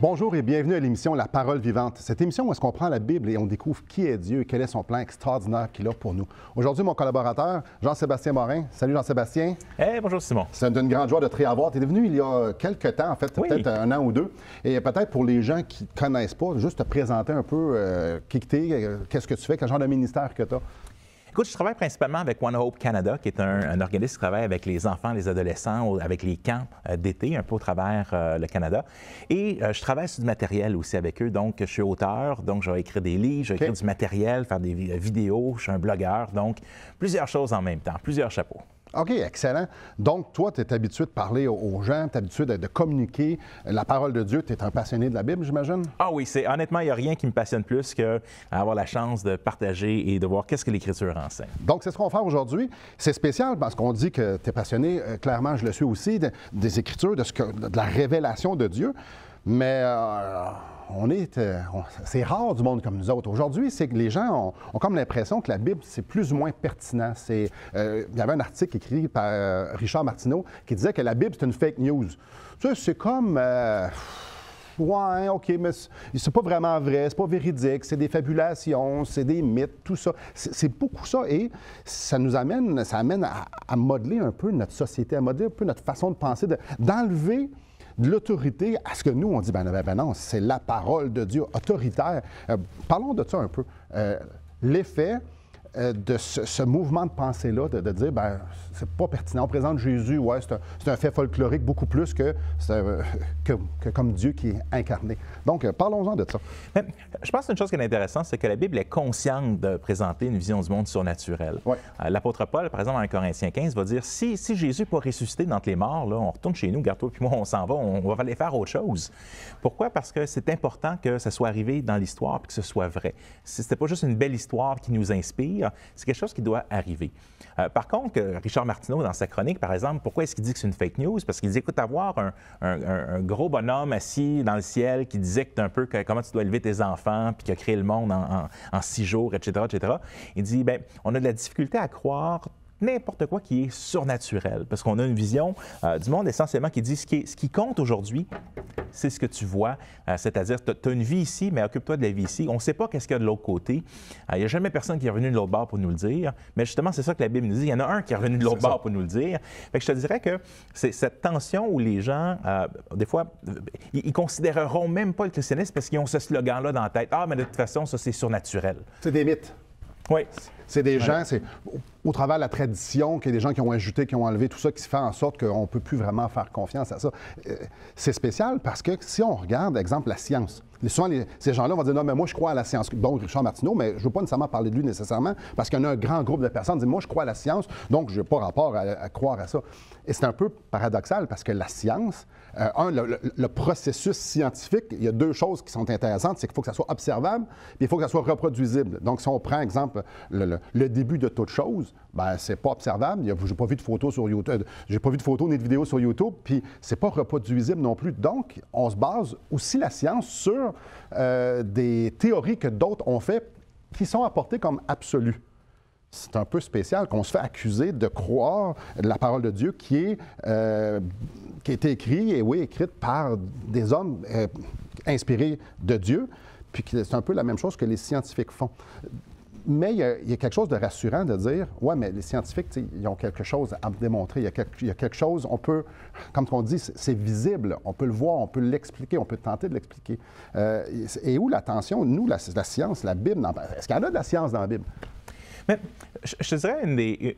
Bonjour et bienvenue à l'émission La Parole vivante. Cette émission où est-ce qu'on prend la Bible et on découvre qui est Dieu et quel est son plan extraordinaire qu'il a pour nous. Aujourd'hui, mon collaborateur, Jean-Sébastien Morin. Salut Jean-Sébastien. Hey, bonjour Simon. C'est une grande joie de te réavoir. Tu es venu il y a quelques temps, en fait, peut-être un an ou deux. Et peut-être pour les gens qui ne te connaissent pas, juste te présenter un peu qui tu es, qu'est-ce que tu fais, quel genre de ministère que tu as. Écoute, je travaille principalement avec One Hope Canada, qui est un organisme qui travaille avec les enfants, les adolescents, avec les camps d'été, un peu au travers le Canada. Et je travaille sur du matériel aussi avec eux. Donc, je suis auteur, donc je vais écrire des livres, je vais écrire du matériel, faire des vidéos, je suis un blogueur. Donc, plusieurs choses en même temps, plusieurs chapeaux. OK, excellent. Donc, toi, tu es habitué de parler aux gens, tu es habitué de communiquer la parole de Dieu. Tu es un passionné de la Bible, j'imagine? Ah oui, honnêtement, il n'y a rien qui me passionne plus qu'avoir la chance de partager et de voir qu'est-ce que l'Écriture enseigne. Donc, c'est ce qu'on va faire aujourd'hui. C'est spécial parce qu'on dit que tu es passionné, clairement, je le suis aussi, des Écritures, de la révélation de Dieu. Mais c'est rare du monde comme nous autres. Aujourd'hui, c'est que les gens ont comme l'impression que la Bible, c'est plus ou moins pertinent. Il y avait un article écrit par Richard Martineau qui disait que la Bible, c'est une fake news. Tu sais, c'est comme... ouais, OK, mais c'est pas vraiment vrai, c'est pas véridique, c'est des fabulations, c'est des mythes, tout ça. C'est beaucoup ça et ça amène à modeler un peu notre société, à modeler un peu notre façon de penser, d'enlever de l'autorité à ce que nous, on dit, ben non, c'est la parole de Dieu autoritaire. Parlons de ça un peu. L'effet de ce mouvement de pensée-là, de dire, ben c'est pas pertinent. On présente Jésus, ouais, c'est un fait folklorique beaucoup plus que comme Dieu qui est incarné. Donc, parlons-en de ça. Mais, je pense qu'une chose qui est intéressante, c'est que la Bible est consciente de présenter une vision du monde surnaturelle. Ouais. L'apôtre Paul, par exemple, dans Corinthiens 15, va dire, si Jésus n'est pas ressuscité d'entre les morts, là, on retourne chez nous, garde-toi, puis moi, on s'en va, on va aller faire autre chose. Pourquoi? Parce que c'est important que ça soit arrivé dans l'histoire et que ce soit vrai. Si ce n'était pas juste une belle histoire qui nous inspire, c'est quelque chose qui doit arriver. Par contre, Richard Martineau, dans sa chronique, par exemple, pourquoi est-ce qu'il dit que c'est une fake news? Parce qu'il dit, écoute, avoir un gros bonhomme assis dans le ciel qui disait que un peu comment tu dois élever tes enfants, puis qui a créé le monde en 6 jours, etc., etc., il dit, bien, on a de la difficulté à croire n'importe quoi qui est surnaturel, parce qu'on a une vision du monde essentiellement qui dit ce qui compte aujourd'hui, c'est ce que tu vois, c'est-à-dire tu as une vie ici, mais occupe-toi de la vie ici. On ne sait pas qu'est-ce qu'il y a de l'autre côté. Il n'y a jamais personne qui est revenu de l'autre bord pour nous le dire, mais justement, c'est ça que la Bible nous dit. Il y en a un qui est revenu de l'autre bord pour nous le dire. Fait que je te dirais que c'est cette tension où les gens, des fois, ils considéreront même pas le christianisme parce qu'ils ont ce slogan-là dans la tête. Ah, mais de toute façon, ça, c'est surnaturel. C'est des mythes. Oui. C'est des gens, c'est au travers de la tradition, qu'il y a des gens qui ont ajouté, qui ont enlevé tout ça, qui se fait en sorte qu'on ne peut plus vraiment faire confiance à ça. C'est spécial parce que si on regarde, exemple, la science, souvent ces gens-là vont dire « Non, mais moi, je crois à la science. » Donc, Richard Martineau, mais je ne veux pas nécessairement parler de lui nécessairement parce qu'il y en a un grand groupe de personnes qui disent « Moi, je crois à la science, donc je n'ai pas rapport à croire à ça. » Et c'est un peu paradoxal parce que la science, le processus scientifique, il y a deux choses qui sont intéressantes, c'est qu'il faut que ça soit observable et il faut que ça soit reproduisible. Donc, si on prend, exemple, le début de toute chose, bien, c'est pas observable. Je n'ai pas vu de photos sur YouTube, j'ai pas vu de photos ni de vidéos sur YouTube, puis c'est pas reproduisible non plus. Donc, on se base aussi la science sur des théories que d'autres ont fait qui sont apportées comme absolues. C'est un peu spécial qu'on se fait accuser de croire la parole de Dieu qui a été écrite par des hommes inspirés de Dieu, puis c'est un peu la même chose que les scientifiques font. Mais il y a quelque chose de rassurant de dire, ouais, mais les scientifiques, ils ont quelque chose à démontrer. Il y a quelque chose, on peut, comme on dit, c'est visible, on peut le voir, on peut l'expliquer, on peut tenter de l'expliquer. Et où la tension, nous, la science, la Bible, est-ce qu'il y en a de la science dans la Bible? Mais je te dirais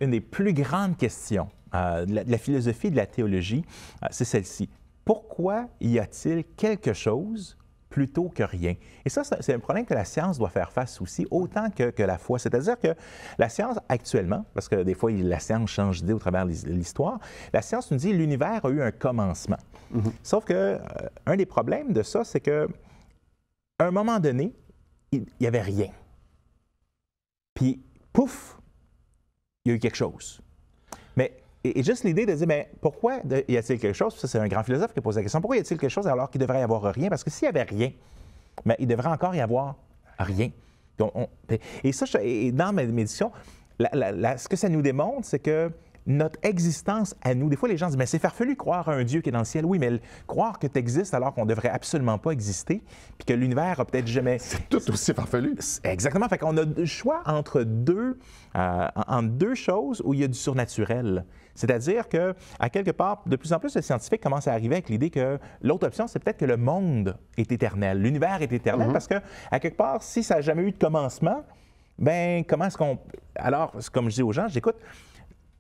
une des plus grandes questions de la philosophie, de la théologie, c'est celle-ci. Pourquoi y a-t-il quelque chose plutôt que rien? Et ça, c'est un problème que la science doit faire face aussi, autant que la foi. C'est-à-dire que la science, actuellement, parce que des fois, la science change d'idée au travers de l'histoire, la science nous dit que l'univers a eu un commencement. Mm-hmm. Sauf que un des problèmes de ça, c'est qu'à un moment donné, il n'y avait rien. Puis, pouf, il y a eu quelque chose. Mais, et juste l'idée de dire, mais pourquoi y a-t-il quelque chose? Ça, c'est un grand philosophe qui pose la question. Pourquoi y a-t-il quelque chose alors qu'il devrait y avoir rien? Parce que s'il n'y avait rien, mais il devrait encore y avoir rien. Et ça, dans mes discussions, ce que ça nous démontre, c'est que notre existence à nous. Des fois, les gens disent, mais c'est farfelu croire à un Dieu qui est dans le ciel. Oui, mais croire que tu existes alors qu'on ne devrait absolument pas exister, puis que l'univers a peut-être jamais... C'est tout aussi farfelu. Exactement. Fait qu'on a le choix entre deux choses où il y a du surnaturel. C'est-à-dire que, à quelque part, de plus en plus, les scientifiques commencent à arriver avec l'idée que l'autre option, c'est peut-être que le monde est éternel, l'univers est éternel, parce que, à quelque part, si ça n'a jamais eu de commencement, ben comment est-ce qu'on... Alors, comme je dis aux gens, j'écoute,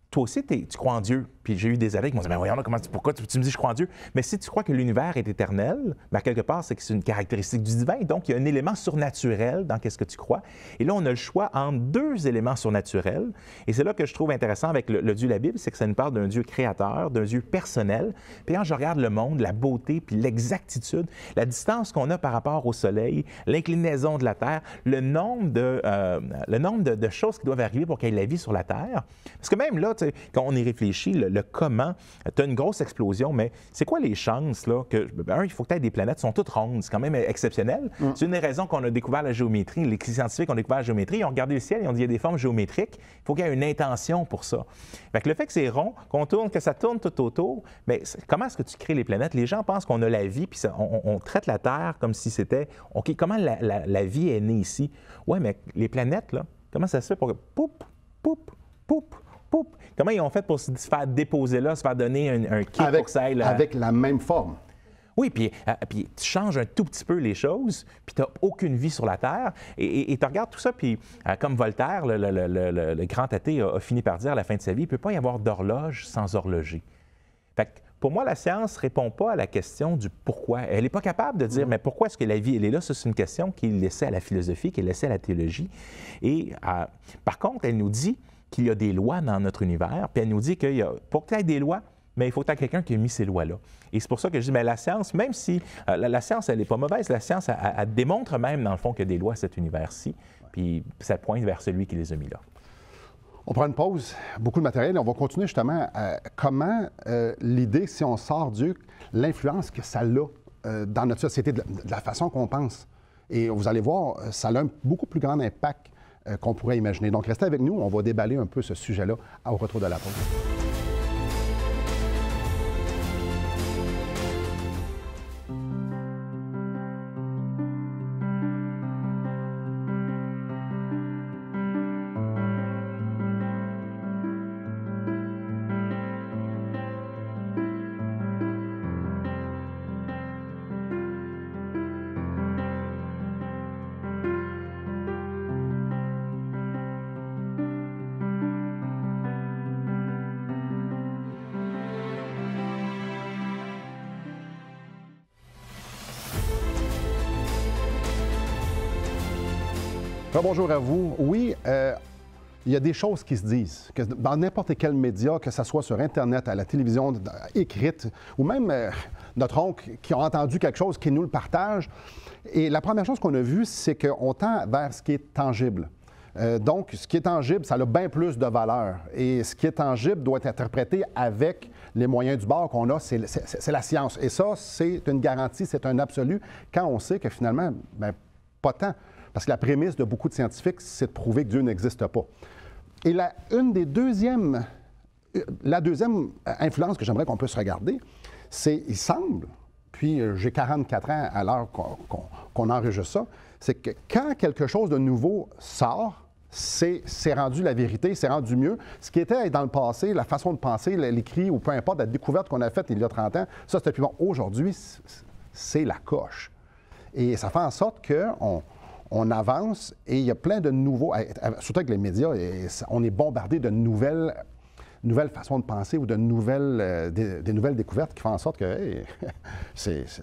toi aussi, tu crois en Dieu. Puis j'ai eu des amis qui m'ont dit, mais voyons, pourquoi tu me dis je crois en Dieu? Mais si tu crois que l'univers est éternel, bien, quelque part, c'est que c'est une caractéristique du divin. Donc, il y a un élément surnaturel dans ce que tu crois. Et là, on a le choix entre deux éléments surnaturels. Et c'est là que je trouve intéressant avec le Dieu de la Bible, c'est que ça nous parle d'un Dieu créateur, d'un Dieu personnel. Puis quand je regarde le monde, la beauté, puis l'exactitude, la distance qu'on a par rapport au soleil, l'inclinaison de la Terre, le nombre de choses qui doivent arriver pour qu'il y ait la vie sur la Terre. Parce que même là, quand on y réfléchit, le comment, tu as une grosse explosion, mais c'est quoi les chances là, que, il faut que tu aies des planètes qui sont toutes rondes, c'est quand même exceptionnel. C'est une des raisons qu'on a découvert la géométrie, les scientifiques ont découvert la géométrie, ils ont regardé le ciel, ils ont dit il y a des formes géométriques, il faut qu'il y ait une intention pour ça. Fait que le fait que c'est rond, qu'on tourne, que ça tourne tout autour, bien, comment est-ce que tu crées les planètes? Les gens pensent qu'on a la vie, puis on traite la Terre comme si c'était, OK, comment la vie est née ici? Oui, mais les planètes, là, comment ça se fait pour que poup, poup, poup, poup. Comment ils ont fait pour se faire déposer là, se faire donner un kit pour que ça aille là? Avec la même forme. Oui, puis tu changes un tout petit peu les choses, puis tu n'as aucune vie sur la Terre. Et tu regardes tout ça, puis comme Voltaire, le grand athée, a fini par dire à la fin de sa vie, il ne peut pas y avoir d'horloge sans horloger. Fait que pour moi, la science ne répond pas à la question du pourquoi. Elle n'est pas capable de dire, mais pourquoi est-ce que la vie, elle est là? Ça, c'est une question qui est laissée à la philosophie, qui est laissée à la théologie. Et par contre, elle nous dit qu'il y a des lois dans notre univers, puis elle nous dit qu'il y a, pour qu'il y ait des lois, mais il faut que tu aies quelqu'un qui a mis ces lois-là. Et c'est pour ça que je dis, mais la science, même si la science, elle n'est pas mauvaise, la science, elle démontre même, dans le fond, qu'il y a des lois à cet univers-ci, puis ça pointe vers celui qui les a mis là. On prend une pause, beaucoup de matériel, et on va continuer justement à comment l'idée, si on sort Dieu, l'influence que ça a dans notre société, de la façon qu'on pense. Et vous allez voir, ça a un beaucoup plus grand impact qu'on pourrait imaginer. Donc, restez avec nous, on va déballer un peu ce sujet-là au retour de la pause. Bonjour à vous. Oui, il y a des choses qui se disent, que dans n'importe quel média, que ce soit sur Internet, à la télévision, écrite, ou même notre oncle qui a entendu quelque chose, qui nous le partage. Et la première chose qu'on a vue, c'est qu'on tend vers ce qui est tangible. Donc, ce qui est tangible, ça a bien plus de valeur. Et ce qui est tangible doit être interprété avec les moyens du bord qu'on a, c'est la science. Et ça, c'est une garantie, c'est un absolu, quand on sait que finalement, bien, pas tant. Parce que la prémisse de beaucoup de scientifiques, c'est de prouver que Dieu n'existe pas. Et la deuxième influence que j'aimerais qu'on puisse regarder, c'est, il semble, puis j'ai 44 ans à l'heure qu'on enregistre ça, c'est que quand quelque chose de nouveau sort, c'est rendu la vérité, c'est rendu mieux. Ce qui était dans le passé, la façon de penser, l'écrit ou peu importe, la découverte qu'on a faite il y a 30 ans, ça c'était plus bon. Aujourd'hui, c'est la coche. Et ça fait en sorte qu'on avance et il y a plein de nouveaux, surtout avec les médias, on est bombardé de nouvelles façons de penser ou de des nouvelles découvertes qui font en sorte que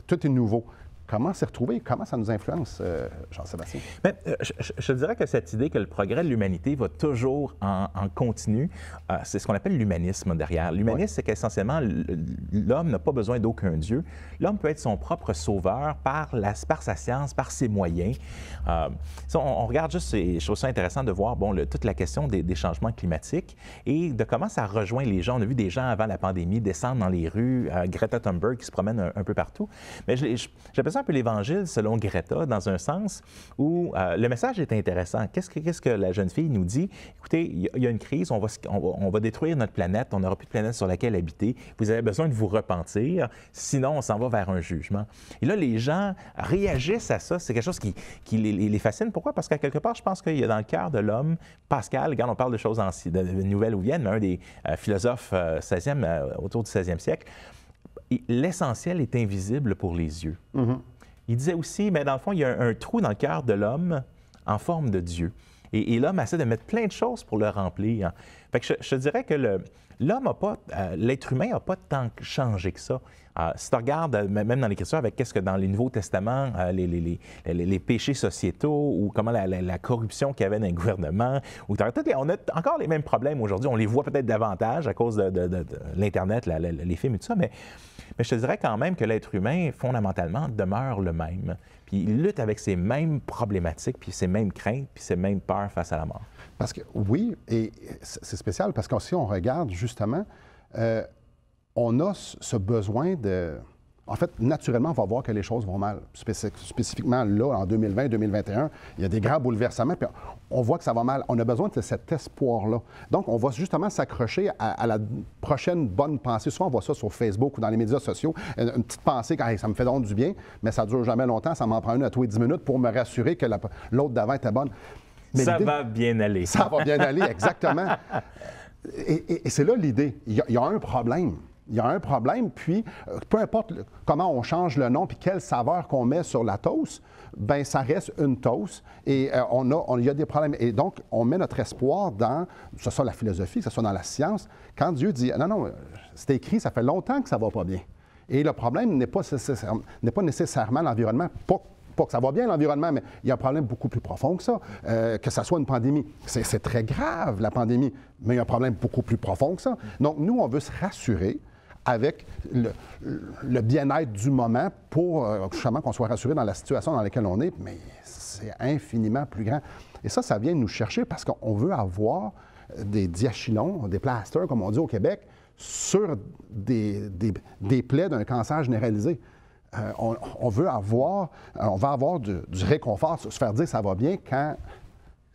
tout est nouveau. Comment s'est retrouvé? Comment ça nous influence, Jean-Sébastien? Bien, je dirais que cette idée que le progrès de l'humanité va toujours en continu, c'est ce qu'on appelle l'humanisme derrière. L'humanisme, c'est qu'essentiellement, l'homme n'a pas besoin d'aucun Dieu. L'homme peut être son propre sauveur par sa science, par ses moyens. On regarde juste, je trouve ça intéressant de voir toute la question des changements climatiques et de comment ça rejoint les gens. On a vu des gens avant la pandémie descendre dans les rues, Greta Thunberg qui se promène un peu partout. Mais j'appelle faisait un peu l'Évangile selon Greta, dans un sens où le message est intéressant. Qu'est-ce que la jeune fille nous dit? Écoutez, il y a une crise, on va détruire notre planète, on n'aura plus de planète sur laquelle habiter. Vous avez besoin de vous repentir, sinon on s'en va vers un jugement. Et là, les gens réagissent à ça. C'est quelque chose qui les fascine. Pourquoi? Parce qu'à quelque part, je pense qu'il y a dans le cœur de l'homme, Pascal, regarde, on parle de choses de nouvelles ou viennent, mais un des philosophes autour du 16e siècle, l'essentiel est invisible pour les yeux. Mm-hmm. Il disait aussi, mais dans le fond, il y a un trou dans le cœur de l'homme en forme de Dieu. Et l'homme essaie de mettre plein de choses pour le remplir. Fait que je dirais que l'être humain n'a pas tant changé que ça. Si tu regardes, même dans l'Écriture, avec qu'est-ce que dans les Nouveaux Testaments, les péchés sociétaux ou comment la corruption qu'il y avait dans le gouvernement, on a encore les mêmes problèmes aujourd'hui. On les voit peut-être davantage à cause de l'Internet, les films et tout ça, mais je te dirais quand même que l'être humain, fondamentalement, demeure le même. Puis il lutte avec ces mêmes problématiques, puis ces mêmes craintes, puis ces mêmes peurs face à la mort. Parce que oui, et c'est spécial parce que si on regarde justement, on a ce besoin de... En fait, naturellement, on va voir que les choses vont mal. Spécifiquement là, en 2020-2021, il y a des grands bouleversements, puis on voit que ça va mal. On a besoin de cet espoir-là. Donc, on va justement s'accrocher à la prochaine bonne pensée. Souvent, on voit ça sur Facebook ou dans les médias sociaux. Une petite pensée, quand ça me fait donc du bien, mais ça ne dure jamais longtemps. Ça m'en prend une à tous les 10 minutes pour me rassurer que l'autre d'avant était bonne. Mais ça va bien aller. Ça va bien aller, exactement. Et c'est là l'idée. Il y a un problème. Il y a un problème, puis peu importe comment on change le nom puis quelle saveur qu'on met sur la toast, bien, ça reste une toast et il y a des problèmes. Et donc, on met notre espoir dans, que ce soit la philosophie, que ce soit dans la science, quand Dieu dit « Non, c'est écrit, ça fait longtemps que ça va pas bien ». Et le problème n'est pas nécessairement l'environnement, pas que ça va bien, l'environnement, mais il y a un problème beaucoup plus profond que ça, que ça soit une pandémie. C'est très grave, la pandémie, mais il y a un problème beaucoup plus profond que ça. Donc, nous, on veut se rassurer avec le bien-être du moment pour justement qu'on soit rassuré dans la situation dans laquelle on est, mais c'est infiniment plus grand. Et ça vient nous chercher parce qu'on veut avoir des diachylons, des plasters, comme on dit au Québec, sur des plaies d'un cancer généralisé. On va avoir du réconfort, se faire dire ça va bien quand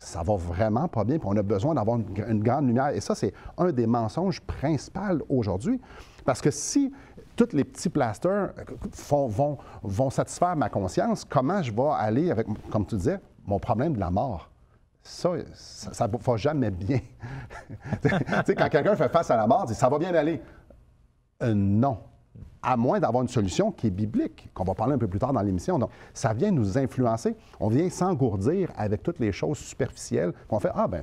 ça va vraiment pas bien, puis on a besoin d'avoir une grande lumière. Et ça, c'est un des mensonges principaux aujourd'hui. Parce que si tous les petits plasters vont satisfaire ma conscience, comment je vais aller avec, comme tu disais, mon problème de la mort? Ça ne va jamais bien. Tu sais, quand quelqu'un fait face à la mort, il dit « ça va bien aller ». Non. À moins d'avoir une solution qui est biblique, qu'on va parler un peu plus tard dans l'émission. Donc, ça vient nous influencer. On vient s'engourdir avec toutes les choses superficielles qu'on fait « ah ben,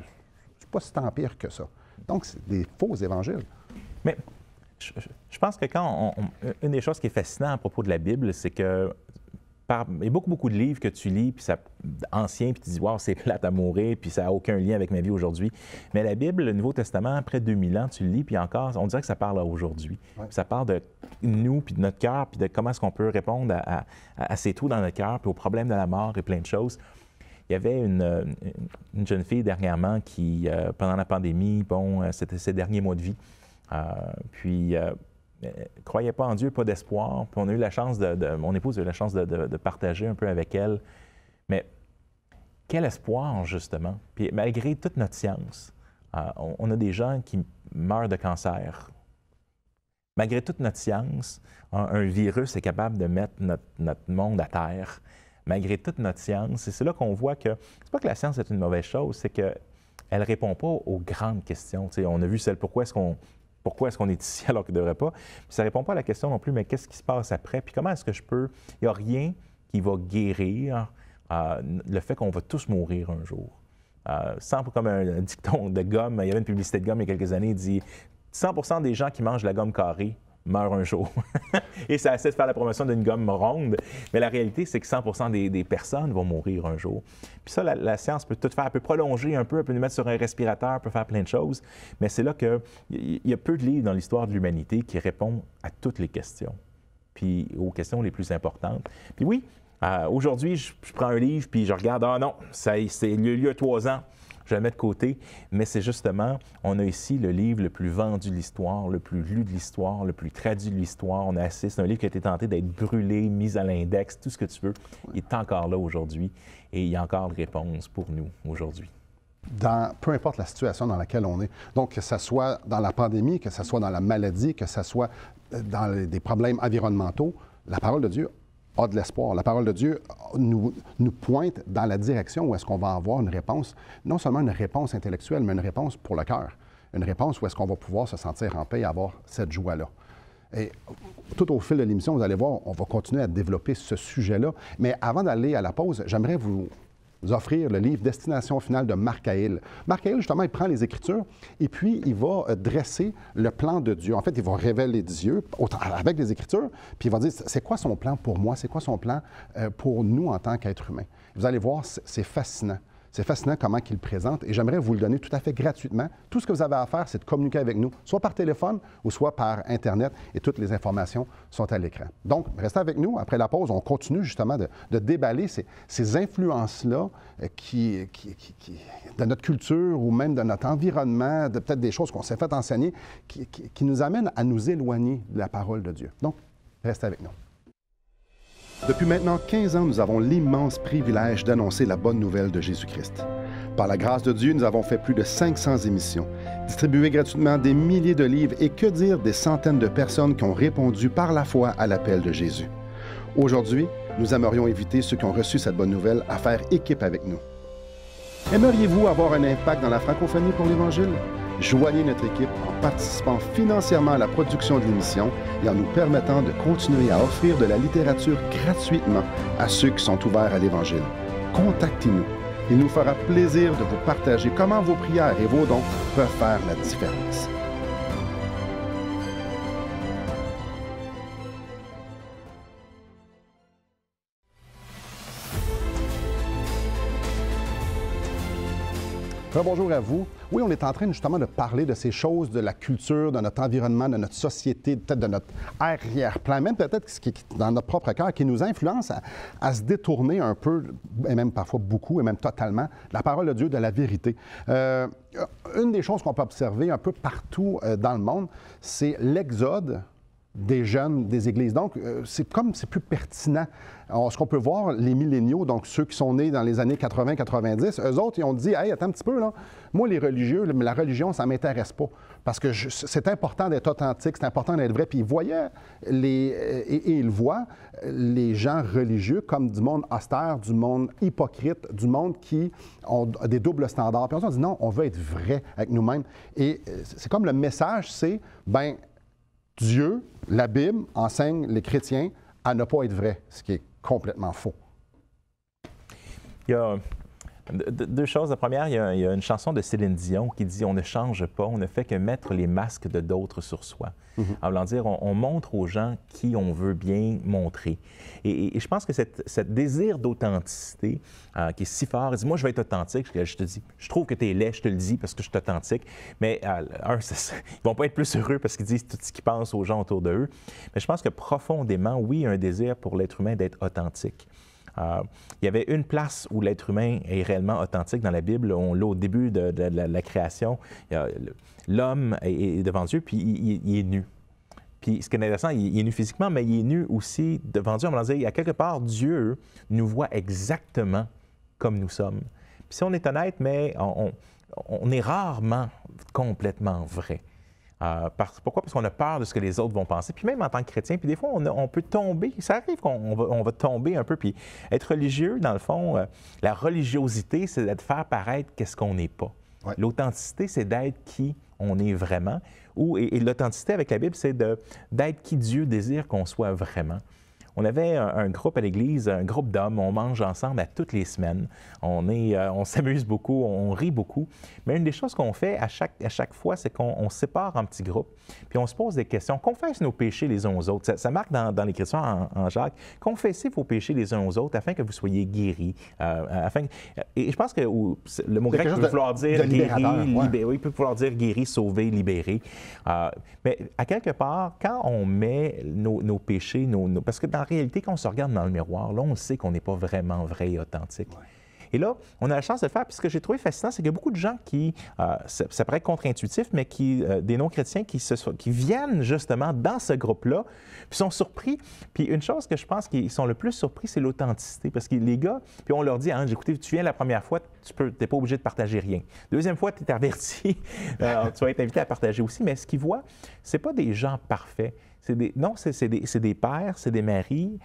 c'est pas si tant pire que ça ». Donc, c'est des faux évangiles. Mais je pense que une des choses qui est fascinante à propos de la Bible, c'est que il y a beaucoup de livres que tu lis, puis anciens, puis tu dis « wow, c'est plate à mourir, puis ça n'a aucun lien avec ma vie aujourd'hui ». Mais la Bible, le Nouveau Testament, après 2000 ans, tu le lis, puis encore, on dirait que ça parle à aujourd'hui. Ouais. Ça parle de nous, puis de notre cœur, puis de comment est-ce qu'on peut répondre à ces trous dans notre cœur, puis aux problèmes de la mort et plein de choses. Il y avait une jeune fille dernièrement qui, pendant la pandémie, c'était ses derniers mois de vie, croyait pas en Dieu, pas d'espoir. Puis on a eu la chance mon épouse a eu la chance de partager un peu avec elle. Mais quel espoir, justement. Puis malgré toute notre science, on a des gens qui meurent de cancer. Malgré toute notre science, un virus est capable de mettre notre monde à terre. Malgré toute notre science, et c'est là qu'on voit que c'est pas que la science est une mauvaise chose, c'est qu'elle ne répond pas aux grandes questions. T'sais, on a vu celle pourquoi est-ce qu'on est ici alors qu'il ne devrait pas. Puis ça ne répond pas à la question non plus, mais qu'est-ce qui se passe après? Puis comment est-ce que je peux... Il n'y a rien qui va guérir le fait qu'on va tous mourir un jour. Sans comme un dicton de gomme, il y avait une publicité de gomme il y a quelques années, il dit 100% des gens qui mangent de la gomme carrée meurent un jour. Et ça essaie de faire la promotion d'une gomme ronde, mais la réalité, c'est que 100% des personnes vont mourir un jour. Puis ça, la science peut tout faire, elle peut prolonger un peu, elle peut nous mettre sur un respirateur, elle peut faire plein de choses, mais c'est là qu'il y a peu de livres dans l'histoire de l'humanité qui répondent à toutes les questions, puis aux questions les plus importantes. Puis oui, aujourd'hui, je prends un livre, puis je regarde, ah non, c'est il y a 3 ans, je le mets de côté, mais c'est justement, on a ici le livre le plus vendu de l'histoire, le plus lu de l'histoire, le plus traduit de l'histoire. On a assez, c'est un livre qui a été tenté d'être brûlé, mis à l'index, tout ce que tu veux. Il est encore là aujourd'hui et il y a encore des réponses pour nous aujourd'hui. Peu importe la situation dans laquelle on est. Donc, que ce soit dans la pandémie, que ce soit dans la maladie, que ce soit dans des problèmes environnementaux, la parole de Dieu a de l'espoir. La parole de Dieu nous pointe dans la direction où est-ce qu'on va avoir une réponse, non seulement une réponse intellectuelle, mais une réponse pour le cœur. Une réponse où est-ce qu'on va pouvoir se sentir en paix et avoir cette joie-là. Et tout au fil de l'émission, vous allez voir, on va continuer à développer ce sujet-là. Mais avant d'aller à la pause, j'aimerais vous offrir le livre Destination finale de Marc Hale. Marc Hale, justement, il prend les Écritures et puis il va dresser le plan de Dieu. En fait, il va révéler Dieu avec les Écritures, puis il va dire, c'est quoi son plan pour moi? C'est quoi son plan pour nous en tant qu'êtres humains? Vous allez voir, c'est fascinant. C'est fascinant comment il le présente et j'aimerais vous le donner tout à fait gratuitement. Tout ce que vous avez à faire, c'est de communiquer avec nous, soit par téléphone ou soit par Internet et toutes les informations sont à l'écran. Donc, restez avec nous. Après la pause, on continue justement de déballer ces influences-là de notre culture ou même de notre environnement, de peut-être des choses qu'on s'est fait enseigner qui nous amènent à nous éloigner de la parole de Dieu. Donc, restez avec nous. Depuis maintenant 15 ans, nous avons l'immense privilège d'annoncer la bonne nouvelle de Jésus-Christ. Par la grâce de Dieu, nous avons fait plus de 500 émissions, distribué gratuitement des milliers de livres et que dire des centaines de personnes qui ont répondu par la foi à l'appel de Jésus. Aujourd'hui, nous aimerions inviter ceux qui ont reçu cette bonne nouvelle à faire équipe avec nous. Aimeriez-vous avoir un impact dans la francophonie pour l'Évangile? Joignez notre équipe en participant financièrement à la production de l'émission et en nous permettant de continuer à offrir de la littérature gratuitement à ceux qui sont ouverts à l'Évangile. Contactez-nous. Il nous fera plaisir de vous partager comment vos prières et vos dons peuvent faire la différence. Bonjour à vous. Oui, on est en train justement de parler de ces choses, de la culture, de notre environnement, de notre société, peut-être de notre arrière-plan, même peut-être ce qui est dans notre propre cœur, qui nous influence à se détourner un peu, et même parfois beaucoup, et même totalement, de la parole de Dieu, de la vérité. Une des choses qu'on peut observer un peu partout dans le monde, c'est l'exode des jeunes des églises. Donc, c'est plus pertinent. Alors, ce qu'on peut voir, les milléniaux, donc ceux qui sont nés dans les années 80-90, eux autres, ils ont dit « Hey, attends un petit peu, là. Moi, les religieux, la religion, ça ne m'intéresse pas. Parce que c'est important d'être authentique, c'est important d'être vrai. » Puis ils voyaient, et ils voient les gens religieux comme du monde austère, du monde hypocrite, du monde qui ont des doubles standards. Puis on dit « Non, on veut être vrai avec nous-mêmes. » Et c'est comme le message, c'est « Ben, Dieu, la Bible, enseigne les chrétiens à ne pas être vrai, ce qui est complètement faux. » Il y a deux choses. La première, il y a une chanson de Céline Dion qui dit « On ne change pas, on ne fait que mettre les masques de d'autres sur soi. » En voulant dire, on montre aux gens qui on veut bien montrer. Et je pense que ce désir d'authenticité qui est si fort, il dit « Moi, je vais être authentique. » Je te dis, je trouve que tu es laid, je te le dis parce que je suis authentique. Mais ils ne vont pas être plus heureux parce qu'ils disent tout ce qu'ils pensent aux gens autour d'eux. Mais je pense que profondément, oui, il y a un désir pour l'être humain d'être authentique. Il y avait une place où l'être humain est réellement authentique dans la Bible. On l'a au début de la création. L'homme est devant Dieu, puis il est nu. Puis ce qui est intéressant, il est nu physiquement, mais il est nu aussi devant Dieu. On va dire, à quelque part, Dieu nous voit exactement comme nous sommes. Puis si on est honnête, mais on est rarement complètement vrai. Pourquoi? Parce qu'on a peur de ce que les autres vont penser. Puis même en tant que chrétien, puis des fois, on peut tomber. Ça arrive qu'on va tomber un peu. Puis être religieux, dans le fond, la religiosité, c'est de faire paraître qu'est-ce qu'on n'est pas. Ouais. L'authenticité, c'est d'être qui on est vraiment. Et l'authenticité avec la Bible, c'est d'être qui Dieu désire qu'on soit vraiment. On avait un groupe à l'Église, un groupe d'hommes, on mange ensemble à toutes les semaines. On s'amuse beaucoup, on rit beaucoup. Mais une des choses qu'on fait à chaque fois, c'est qu'on se sépare en petits groupes, puis on se pose des questions. On confesse nos péchés les uns aux autres. Ça marque dans l'Écriture en Jacques. Confessez vos péchés les uns aux autres afin que vous soyez guéris. Et je pense que le mot grec peut vouloir dire guéri, libéré. Oui, peut vouloir dire guéri, sauvé, libéré. Mais à quelque part, quand on met nos péchés, parce que dans réalité, quand on se regarde dans le miroir, là, on sait qu'on n'est pas vraiment vrai et authentique. Ouais. Et là, on a la chance de le faire. Puis ce que j'ai trouvé fascinant, c'est qu'il y a beaucoup de gens qui, ça paraît contre-intuitif, mais des non-chrétiens qui viennent justement dans ce groupe-là, puis sont surpris. Puis une chose que je pense qu'ils sont le plus surpris, c'est l'authenticité. Parce que les gars, puis on leur dit, hein, écoutez, tu viens la première fois, tu n'es pas obligé de partager rien. Deuxième fois, tu es averti, tu vas être invité à partager aussi. Mais ce qu'ils voient, ce n'est pas des gens parfaits. C'est des pères, c'est des maris,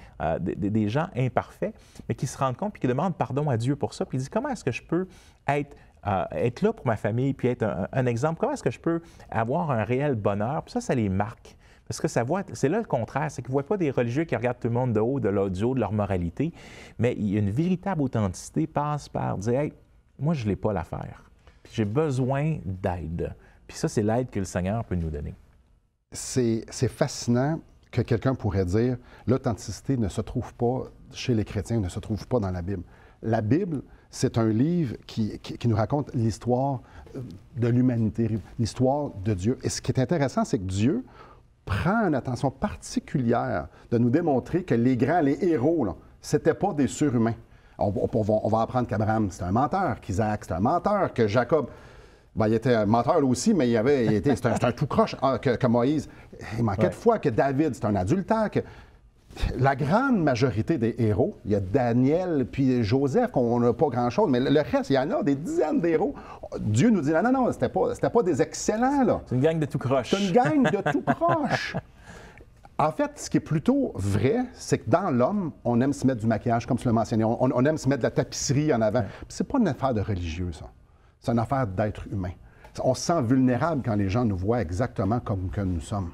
des gens imparfaits, mais qui se rendent compte et qui demandent pardon à Dieu pour ça. Puis ils disent, comment est-ce que je peux être là pour ma famille, puis être un exemple? Comment est-ce que je peux avoir un réel bonheur? Puis ça les marque. Parce que c'est là le contraire, c'est qu'ils ne voient pas des religieux qui regardent tout le monde du haut de leur moralité, mais une véritable authenticité passe par dire, hey, moi, je n'ai pas l'affaire. Puis j'ai besoin d'aide. Puis ça, c'est l'aide que le Seigneur peut nous donner. C'est fascinant que quelqu'un pourrait dire l'authenticité ne se trouve pas chez les chrétiens, ne se trouve pas dans la Bible. La Bible, c'est un livre qui nous raconte l'histoire de l'humanité, l'histoire de Dieu. Et ce qui est intéressant, c'est que Dieu prend une attention particulière de nous démontrer que les grands, les héros, ce n'étaient pas des surhumains. On va apprendre qu'Abraham, c'était un menteur, qu'Isaac, c'était un menteur, que Jacob... Bien, il était un menteur là aussi, mais c'était un tout croche que Moïse. Il manquait de foi, que David, c'est un adultère. La grande majorité des héros, il y a Daniel puis Joseph, qu'on n'a pas grand-chose, mais le reste, il y en a des dizaines d'héros. Dieu nous dit non, c'était pas des excellents, là. C'est une gang de tout croche. C'est une gang de tout croche. En fait, ce qui est plutôt vrai, c'est que dans l'homme, on aime se mettre du maquillage, comme tu l'as mentionné. On aime se mettre de la tapisserie en avant. Ouais. Puis c'est pas une affaire de religieux, ça. C'est une affaire d'être humain. On se sent vulnérable quand les gens nous voient exactement comme que nous sommes.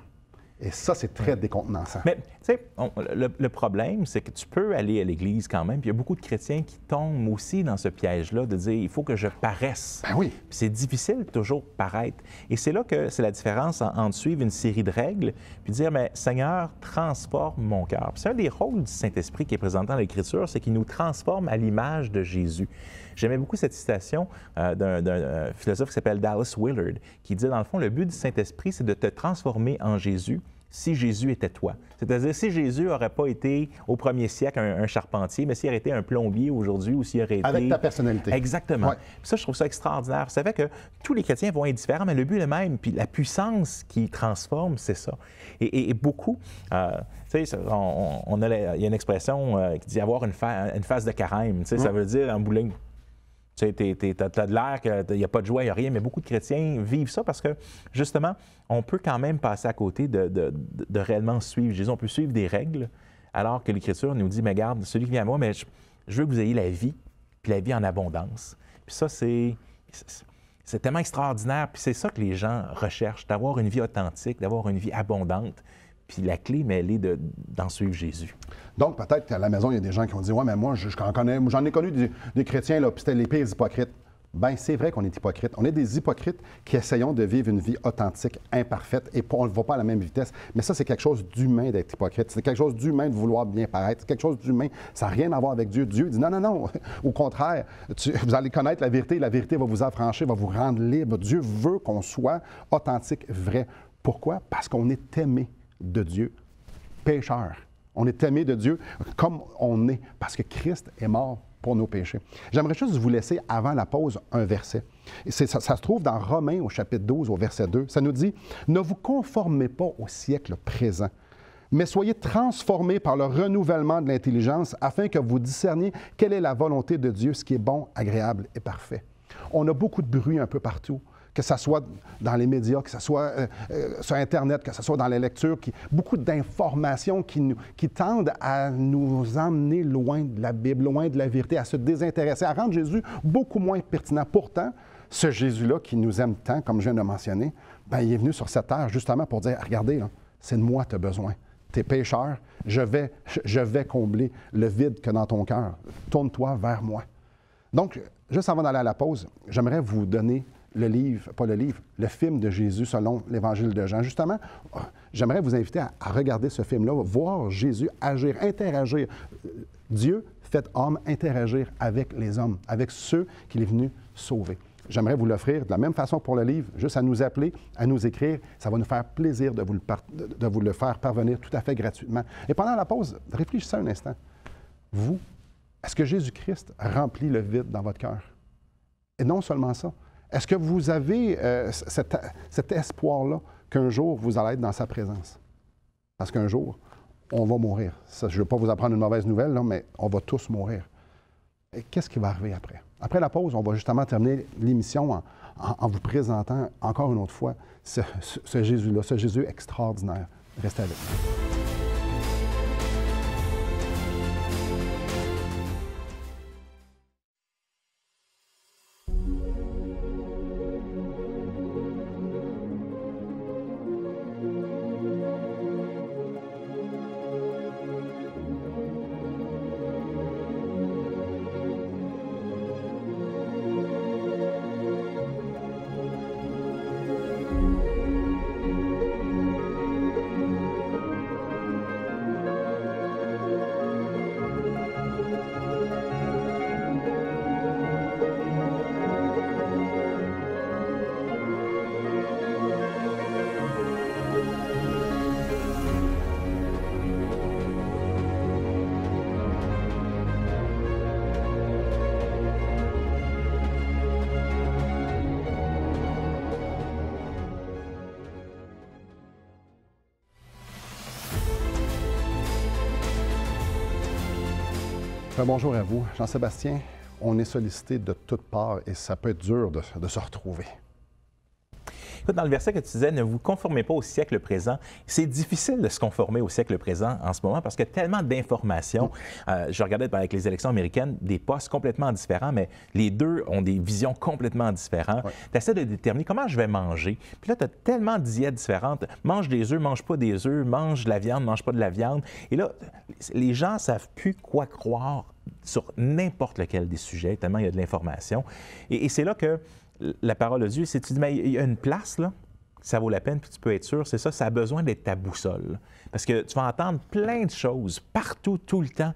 Et ça, c'est très décontenançant. Mais, tu sais, le problème, c'est que tu peux aller à l'Église quand même, puis il y a beaucoup de chrétiens qui tombent aussi dans ce piège-là de dire, il faut que je paraisse. Ben oui. Puis c'est difficile de toujours paraître. Et c'est là que c'est la différence entre suivre une série de règles, puis dire, mais Seigneur, transforme mon cœur. Puis c'est un des rôles du Saint-Esprit qui est présenté dans l'Écriture, c'est qu'il nous transforme à l'image de Jésus. J'aimais beaucoup cette citation d'un philosophe qui s'appelle Dallas Willard, qui dit, dans le fond, le but du Saint-Esprit, c'est de te transformer en Jésus si Jésus était toi. C'est-à-dire, si Jésus n'aurait pas été, au premier siècle, un charpentier, mais s'il aurait été un plombier aujourd'hui ou s'il aurait été... Avec ta personnalité. Exactement. Ouais. Puis ça, je trouve ça extraordinaire. Ça fait que tous les chrétiens vont être différents, mais le but est le même. Puis la puissance qui transforme, c'est ça. Et beaucoup... tu sais, il y a une expression qui dit avoir une face de carême. Tu sais, ça veut dire en bowling. Tu sais, t'as de l'air qu'il n'y a pas de joie, il n'y a rien, mais beaucoup de chrétiens vivent ça parce que, justement, on peut quand même passer à côté de réellement suivre Jésus. On peut suivre des règles, alors que l'Écriture nous dit, mais regarde, celui qui vient à moi, mais je veux que vous ayez la vie, puis la vie en abondance. Puis ça, c'est tellement extraordinaire, puis c'est ça que les gens recherchent, d'avoir une vie authentique, d'avoir une vie abondante. Puis la clé, mais elle est d'en suivre Jésus. Donc, peut-être qu'à la maison, il y a des gens qui ont dit « Ouais, mais moi, j'en ai connu des chrétiens, là, puis c'était les pires hypocrites. » Bien, c'est vrai qu'on est hypocrite. On est des hypocrites qui essayons de vivre une vie authentique, imparfaite, et on ne va pas à la même vitesse. Mais ça, c'est quelque chose d'humain d'être hypocrite. C'est quelque chose d'humain de vouloir bien paraître. C'est quelque chose d'humain. Ça n'a rien à voir avec Dieu. Dieu dit non. Au contraire, vous allez connaître la vérité va vous affranchir, va vous rendre libre. Dieu veut qu'on soit authentique, vrai. Pourquoi? Parce qu'on est aimé de Dieu, pécheur. On est aimé de Dieu comme on est, parce que Christ est mort pour nos péchés. J'aimerais juste vous laisser, avant la pause, un verset. Ça se trouve dans Romains, au chapitre 12, au verset 2. Ça nous dit « Ne vous conformez pas au siècle présent, mais soyez transformés par le renouvellement de l'intelligence, afin que vous discerniez quelle est la volonté de Dieu, ce qui est bon, agréable et parfait. » On a beaucoup de bruit un peu partout, que ce soit dans les médias, que ce soit sur Internet, que ce soit dans la lecture, beaucoup d'informations qui tendent à nous emmener loin de la Bible, loin de la vérité, à se désintéresser, à rendre Jésus beaucoup moins pertinent. Pourtant, ce Jésus-là qui nous aime tant, comme je viens de le mentionner, bien, il est venu sur cette terre justement pour dire, regardez, là, c'est de moi que tu as besoin. Tu es pécheur, je vais combler le vide que dans ton cœur. Tourne-toi vers moi. Donc, juste avant d'aller à la pause, j'aimerais vous donner le film de Jésus selon l'Évangile de Jean. Justement, j'aimerais vous inviter à regarder ce film-là, voir Jésus agir, interagir. Dieu fait homme, interagir avec les hommes, avec ceux qu'il est venu sauver. J'aimerais vous l'offrir de la même façon pour le livre, juste à nous appeler, à nous écrire. Ça va nous faire plaisir de vous le faire parvenir tout à fait gratuitement. Et pendant la pause, réfléchissez un instant. Vous, est-ce que Jésus-Christ remplit le vide dans votre cœur? Et non seulement ça, est-ce que vous avez cet espoir-là qu'un jour, vous allez être dans sa présence? Parce qu'un jour, on va mourir. Ça, je ne veux pas vous apprendre une mauvaise nouvelle, là, mais on va tous mourir. Et qu'est-ce qui va arriver après? Après la pause, on va justement terminer l'émission en vous présentant encore une autre fois ce Jésus-là, ce Jésus extraordinaire. Restez avec nous. Bonjour à vous. Jean-Sébastien, on est sollicité de toutes parts et ça peut être dur de se retrouver. Écoute, dans le verset que tu disais, ne vous conformez pas au siècle présent, c'est difficile de se conformer au siècle présent en ce moment parce qu'il y a tellement d'informations. Je regardais avec les élections américaines des postes complètement différents, mais les deux ont des visions complètement différentes. Ouais. Tu essaies de déterminer comment je vais manger. Puis là, tu as tellement de diètes différentes. Mange des œufs, mange pas des œufs, mange de la viande, mange pas de la viande. Et là, les gens ne savent plus quoi croire sur n'importe lequel des sujets, tellement il y a de l'information. Et c'est là que la parole de Dieu, c'est tu dis, mais il y a une place, là, ça vaut la peine, puis tu peux être sûr, c'est ça, ça a besoin d'être ta boussole. Parce que tu vas entendre plein de choses, partout, tout le temps,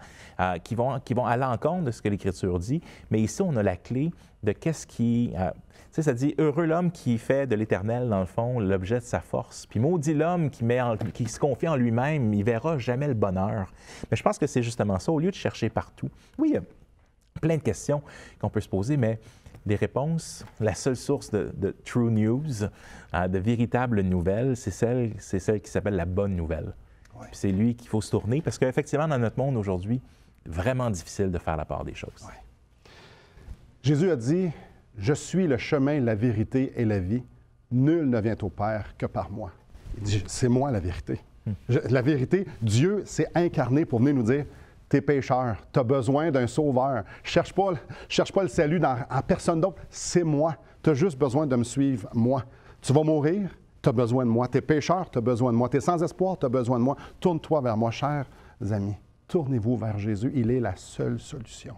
qui vont à l'encontre de ce que l'Écriture dit, mais ici, on a la clé de qu'est-ce qui... tu sais, ça dit, heureux l'homme qui fait de l'Éternel, dans le fond, l'objet de sa force. Puis maudit l'homme qui se confie en lui-même, il verra jamais le bonheur. Mais je pense que c'est justement ça, au lieu de chercher partout. Oui, il y a plein de questions qu'on peut se poser, mais des réponses, la seule source de true news, de véritables nouvelles, c'est celle qui s'appelle la bonne nouvelle. Ouais. Puis c'est lui qu'il faut se tourner, parce qu'effectivement, dans notre monde aujourd'hui, vraiment difficile de faire la part des choses. Ouais. Jésus a dit, « Je suis le chemin, la vérité et la vie. Nul ne vient au Père que par moi. » Il dit, « C'est moi la vérité. » La vérité, Dieu s'est incarné pour venir nous dire, t'es pécheur, tu as besoin d'un sauveur. Cherche pas le salut en personne d'autre, c'est moi. Tu as juste besoin de me suivre, moi. Tu vas mourir, tu as besoin de moi. Tu es pécheur, tu as besoin de moi. Tu es sans espoir, tu as besoin de moi. Tourne-toi vers moi, chers amis. Tournez-vous vers Jésus, il est la seule solution.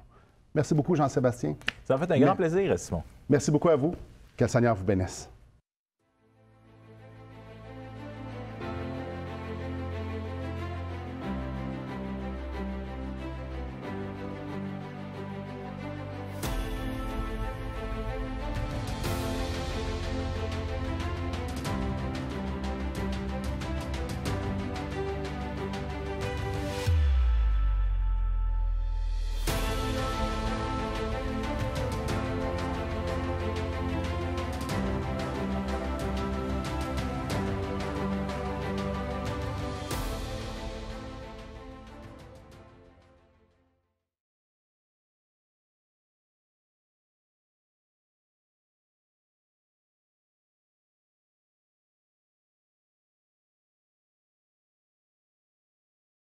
Merci beaucoup, Jean-Sébastien. Ça m'a fait un grand plaisir, Simon. Merci beaucoup à vous. Que le Seigneur vous bénisse.